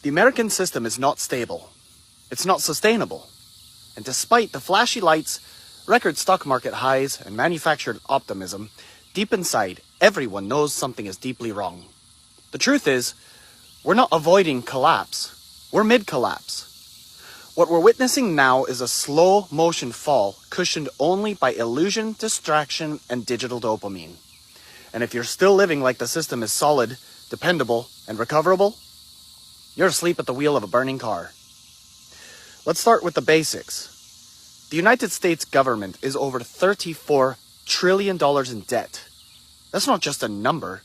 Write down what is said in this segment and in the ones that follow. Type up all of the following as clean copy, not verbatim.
The American system is not stable. It's not sustainable. And despite the flashy lights, record stock market highs, and manufactured optimism, deep inside, everyone knows something is deeply wrong. The truth is, we're not avoiding collapse. We're mid-collapse. What we're witnessing now is a slow motion fall cushioned only by illusion, distraction, and digital dopamine. And if you're still living like the system is solid, dependable, and recoverable, you're asleep at the wheel of a burning car. Let's start with the basics. The United States government is over $34 trillion in debt. That's not just a number.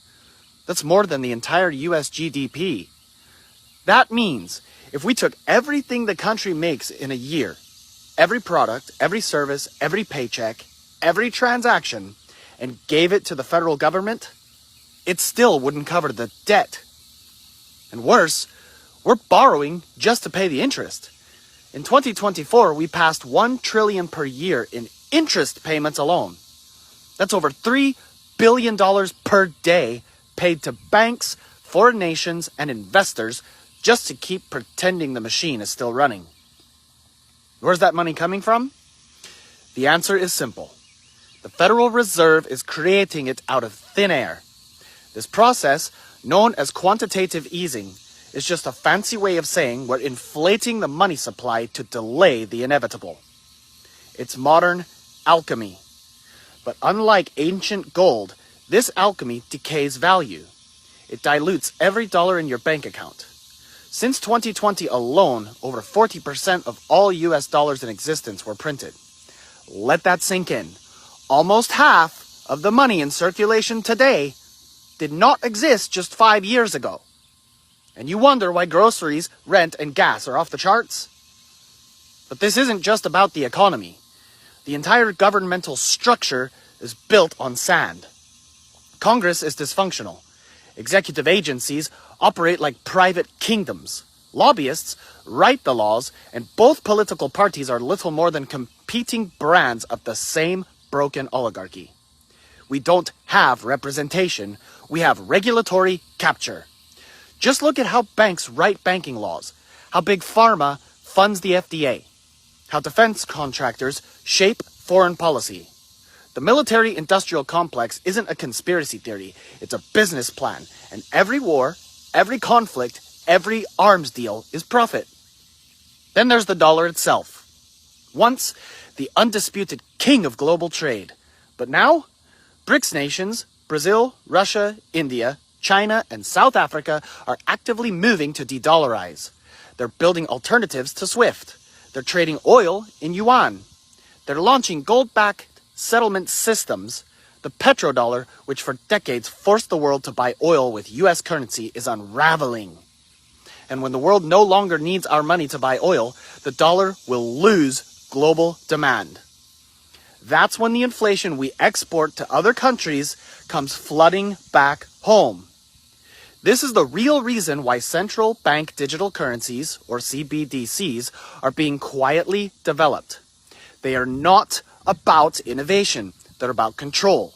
That's more than the entire US GDP. That means if we took everything the country makes in a year, every product, every service, every paycheck, every transaction, and gave it to the federal government, it still wouldn't cover the debt. And worse, we're borrowing just to pay the interest. In 2024, we passed $1 trillion per year in interest payments alone. That's over $3 billion per day paid to banks, foreign nations, and investors just to keep pretending the machine is still running. Where's that money coming from? The answer is simple. The Federal Reserve is creating it out of thin air. This process, known as quantitative easing, is just a fancy way of saying we're inflating the money supply to delay the inevitable. It's modern alchemy. But unlike ancient gold, this alchemy decays value. It dilutes every dollar in your bank account. Since 2020 alone, over 40% of all US dollars in existence were printed. Let that sink in. Almost half of the money in circulation today did not exist just 5 years ago. And you wonder why groceries, rent, and gas are off the charts? But this isn't just about the economy. The entire governmental structure is built on sand. Congress is dysfunctional. Executive agencies operate like private kingdoms. Lobbyists write the laws, and both political parties are little more than competing brands of the same broken oligarchy. We don't have representation. We have regulatory capture. Just look at how banks write banking laws, how big pharma funds the FDA, how defense contractors shape foreign policy. The military-industrial complex isn't a conspiracy theory, it's a business plan, and every war, every conflict, every arms deal is profit. Then there's the dollar itself. Once, the undisputed king of global trade. But now, BRICS nations, Brazil, Russia, India, China, and South Africa are actively moving to de-dollarize. They're building alternatives to SWIFT. They're trading oil in yuan. They're launching gold-backed settlement systems. The petrodollar, which for decades forced the world to buy oil with US currency, is unraveling. And when the world no longer needs our money to buy oil, the dollar will lose global demand. That's when the inflation we export to other countries comes flooding back home. This is the real reason why central bank digital currencies, or CBDCs, are being quietly developed. They are not about innovation. They're about control.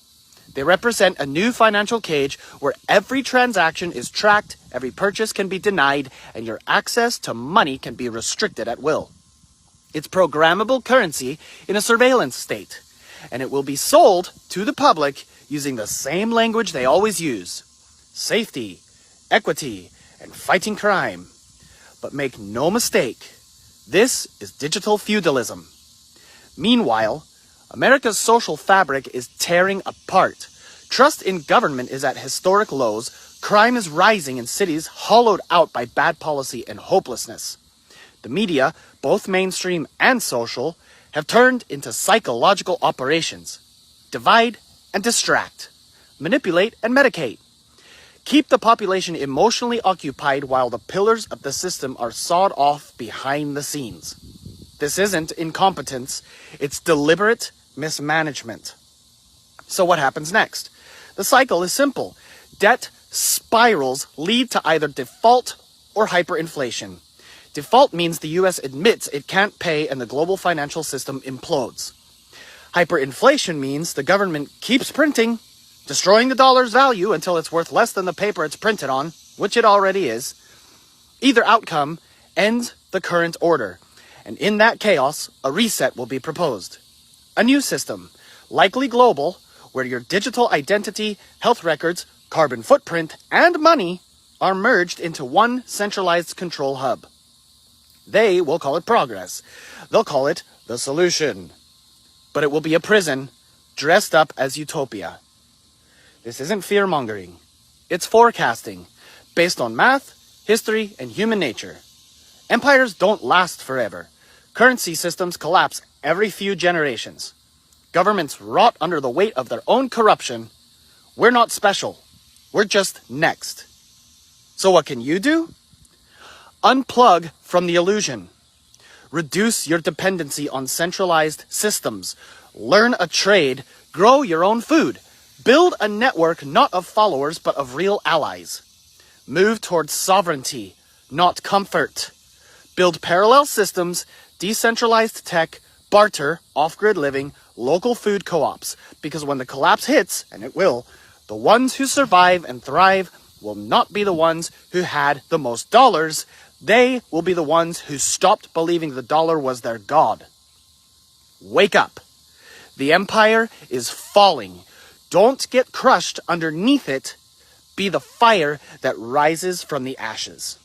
They represent a new financial cage where every transaction is tracked, every purchase can be denied, and your access to money can be restricted at will. It's programmable currency in a surveillance state, and it will be sold to the public using the same language they always use: safety, equity, and fighting crime. But make no mistake, this is digital feudalism. Meanwhile, America's social fabric is tearing apart. Trust in government is at historic lows. Crime is rising in cities hollowed out by bad policy and hopelessness. The media, both mainstream and social, have turned into psychological operations. Divide and distract. Manipulate and medicate. Keep the population emotionally occupied while the pillars of the system are sawed off behind the scenes. This isn't incompetence, it's deliberate mismanagement. So what happens next? The cycle is simple. Debt spirals lead to either default or hyperinflation. Default means the US admits it can't pay and the global financial system implodes. Hyperinflation means the government keeps printing, destroying the dollar's value until it's worth less than the paper it's printed on, which it already is. Either outcome ends the current order, and in that chaos, a reset will be proposed. A new system, likely global, where your digital identity, health records, carbon footprint, and money are merged into one centralized control hub. They will call it progress. They'll call it the solution. But it will be a prison dressed up as utopia. This isn't fear-mongering. It's forecasting, based on math, history, and human nature. Empires don't last forever. Currency systems collapse every few generations. Governments rot under the weight of their own corruption. We're not special. We're just next. So what can you do? Unplug from the illusion. Reduce your dependency on centralized systems. Learn a trade. Grow your own food. Build a network not of followers but of real allies. Move towards sovereignty, not comfort. Build parallel systems, decentralized tech, barter, off-grid living, local food co-ops. Because when the collapse hits, and it will, the ones who survive and thrive will not be the ones who had the most dollars. They will be the ones who stopped believing the dollar was their god. Wake up. The empire is falling. Don't get crushed underneath it. Be the fire that rises from the ashes.